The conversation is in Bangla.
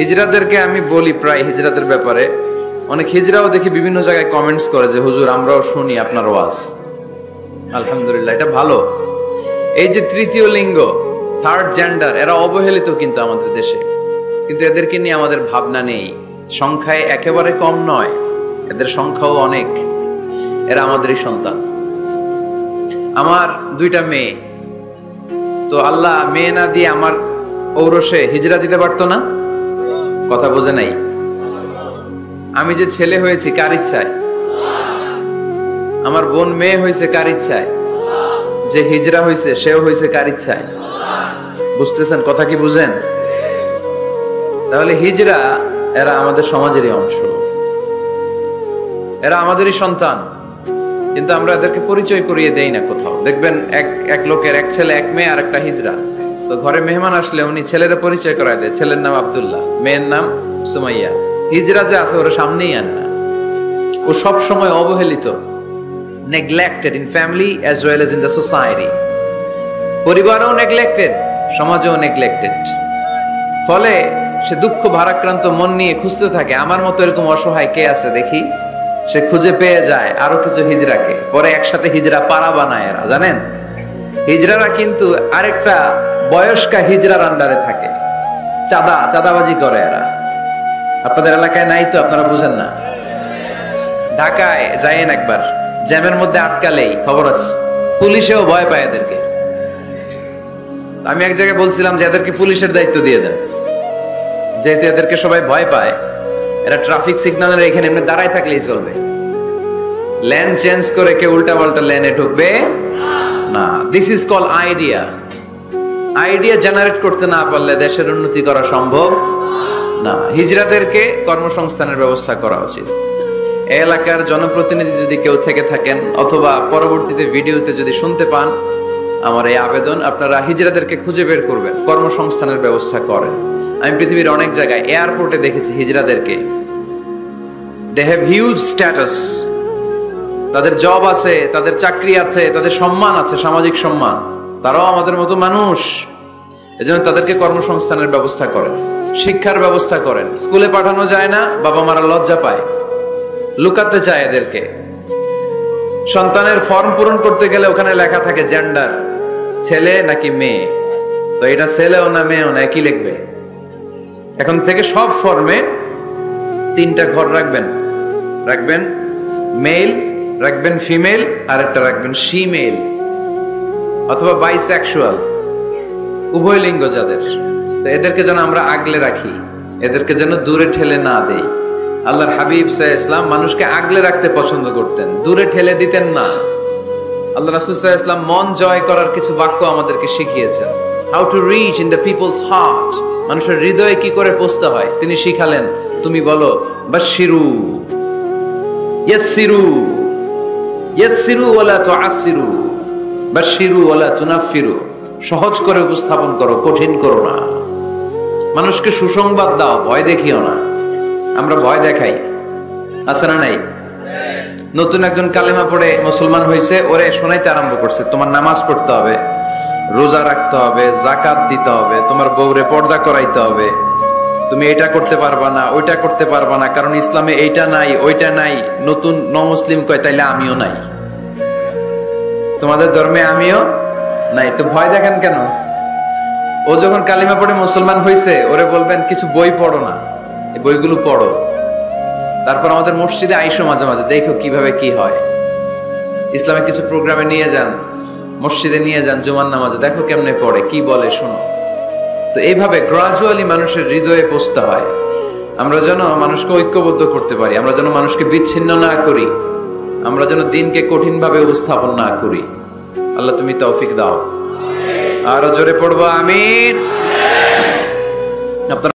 হিজড়াদেরকে আমি বলি প্রায় হিজড়াদের ব্যাপারে, অনেক হিজড়াও দেখি বিভিন্ন জায়গায় কমেন্টস করে যে হুজুর আমরাও শুনি আপনার ওয়াজ। আলহামদুলিল্লাহ, এটা ভালো। এই যে তৃতীয় লিঙ্গ, থার্ড জেন্ডার, এরা অবহেলিত কিন্তু আমাদের দেশে, কিন্তু এদেরকে নিয়ে আমাদের ভাবনা নেই। সংখ্যায় একেবারে কম নয়, এদের সংখ্যাও অনেক। এরা আমাদেরই সন্তান। আমার দুইটা মেয়ে, তো আল্লাহ মেয়ে না দিয়ে আমার ঔরসে হিজরা দিতে পারতো না? কথা বোঝে নাই? আমি যে ছেলে হয়েছি কার ইচ্ছায়? আমার বোন মেয়ে হয়েছে কার ইচ্ছায়? যে হিজরা হয়েছে সেও হয়েছে কার ইচ্ছায়? বুঝতেছেন কথা কি বুঝেন? তাহলে হিজরা এরা আমাদের সমাজেরই অংশ, এরা আমাদেরই সন্তান, কিন্তু আমরা এদেরকে পরিচয় করিয়ে দেই না কোথাও। দেখবেন এক লোকের এক ছেলে এক মেয়ে আর একটা হিজরা, তো ঘরে মেহমান আসলে উনি ছেলেরা পরিচয় করায় দেয়, ছেলের নাম আব্দুল্লাহ, মেয়ের নাম সুমাইয়া। হিজরা যে আছে ওরা সামনেই আন না। ও সব সময় অবহেলিত, neglected in family as well as in the society. পরিবারও neglected, সমাজও neglected। ফলে সে দুঃখ ভারাক্রান্ত মন নিয়ে খুঁজতে থাকে, আমার মতো এরকম অসহায় কে আছে দেখি। সে খুঁজে পেয়ে যায় আরো কিছু হিজড়াকে, পরে একসাথে হিজড়া পাড়া বানায় এরা, জানেন? হিজড়ারা কিন্তু আরেকটা বয়স্কা হিজড়ার আন্ডারে থাকে, চাঁদাবাজি করে এরা। আপনাদের এলাকায় নাই তো, আপনারা বুঝেন না। ঢাকায় যাইয়েন একবার, জ্যামের মধ্যে আটকালেই খবর আছে, পুলিশেও ভয় পায় এদেরকে। আমি এক জায়গায় বলছিলাম যে এদেরকে পুলিশের দায়িত্ব দিয়ে দেন, যেহেতু এদেরকে সবাই ভয় পায়। এরা ট্রাফিক সিগন্যালের এখানে এমনি দাঁড়ায় থাকলেই চলবে, লেন চেঞ্জ করে কেউ উল্টা পাল্টা লেনে ঢুকবে না। This is call idea. Idea generate করতে না পারলে দেশের উন্নতি করা সম্ভব না। হিজড়াদেরকে কর্মসংস্থানের ব্যবস্থা করা উচিত। এলাকার জনপ্রতিনিধি যদি কেউ থেকে থাকেন, অথবা পরবর্তীতে ভিডিওতে যদি শুনতে পান, আমার এই আবেদন, আপনারা হিজড়াদেরকে খুঁজে বের করবেন, কর্মসংস্থানের ব্যবস্থা করেন। আমি পৃথিবীর অনেক জায়গায় এয়ারপোর্টে দেখেছি হিজড়াদেরকে, দে হ্যাভ হিউজ স্ট্যাটাস, তাদের জব আছে, তাদের চাকরি আছে, তাদের সম্মান আছে, সামাজিক সম্মান। তারাও আমাদের মতো মানুষ, এজন্য তাদেরকে কর্মসংস্থানের ব্যবস্থা করেন, শিক্ষার ব্যবস্থা করেন। স্কুলে পাঠানো যায় না, বাবা মারা লজ্জা পায়, লুকাতে চায় এদেরকে। সন্তানের ফর্ম পূরণ করতে গেলে ওখানে লেখা থাকে জেন্ডার, ছেলে নাকি মেয়ে। তো এটা ছেলেও না মেয়েও না, একই লিখবে। এখন থেকে সব ফর্মে 3টা ঘর রাখবেন মেল, রাখবেন ফিমেল, আর একটা রাখবেন শিমেল অথবা বাইসেক্সুয়াল, উভয় লিঙ্গ যাদের। তো এদেরকে যেন আমরা আগলে রাখি, এদেরকে যেন দূরে ঠেলে না দেই। আল্লাহর হাবিব সাল্লাল্লাহু আলাইহি ওয়াসাল্লাম মানুষকে আগলে রাখতে পছন্দ করতেন, দূরে ঠেলে দিতেন না। আল্লাহ রাসূল সাল্লাল্লাহু আলাইহি ওয়াসাল্লাম মন জয় করার কিছু বাক্য আমাদেরকে শিখিয়েছেন, how to reach in the people's heart, মানুষের হৃদয়ে কি করে পৌঁছতে হয় তিনি শিখালেন। তুমি বলো বাশশিরু, ইয়াসসিরু, ইয়াসসিরু ওয়ালা তুআসসিরু, বাশশিরু ওয়ালা তুনাফফিরু। সহজ করে উপস্থাপন করো, কঠিন করো না। মানুষকে সুসংবাদ দাও, ভয় দেখিও না। আমরা ভয় দেখাই, আছে না নাই? নতুন একজন কালেমা পড়ে মুসলমান হয়েছে, ওরে শোনাইতে আরম্ভ করছে, তোমার নামাজ পড়তে হবে, রোজা রাখতে হবে, যাকাত দিতে হবে, তোমার বউরে পর্দা করাইতে হবে, তুমি এটা করতে পারবা না, ওইটা করতে পারবা না, কারণ ইসলামে এইটা নাই ওইটা নাই। নতুন মুসলিম কয়, তাইলে আমিও নাই, তোমাদের ধর্মে আমিও নাই। তো ভয় দেখেন কেন? ও যখন কালিমা পড়ে মুসলমান হয়েছে, ওরে বলবেন কিছু বই পড়ো না, এই বইগুলো পড়ো, তারপর আমাদের মসজিদে আইসো মাঝে মাঝে, দেখো কিভাবে কি হয়। ইসলামিক কিছু প্রোগ্রামে নিয়ে যান, মসজিদে নিয়ে যান, জুমার নামাজে, দেখো কেমনে পড়ে, কি বলে শোনো। তো এইভাবে গ্রাজুয়ালি মানুষের হৃদয়ে পৌঁছতে হয়। আমরা যেন মানুষকে ঐক্যবদ্ধ করতে পারি, আমরা যেন মানুষকে বিচ্ছিন্ন না করি, আমরা যেন দিনকে কঠিন ভাবে উপস্থাপন না করি। আল্লাহ তুমি তৌফিক দাও। আরো জোরে পড়বো আমিন। আপনারা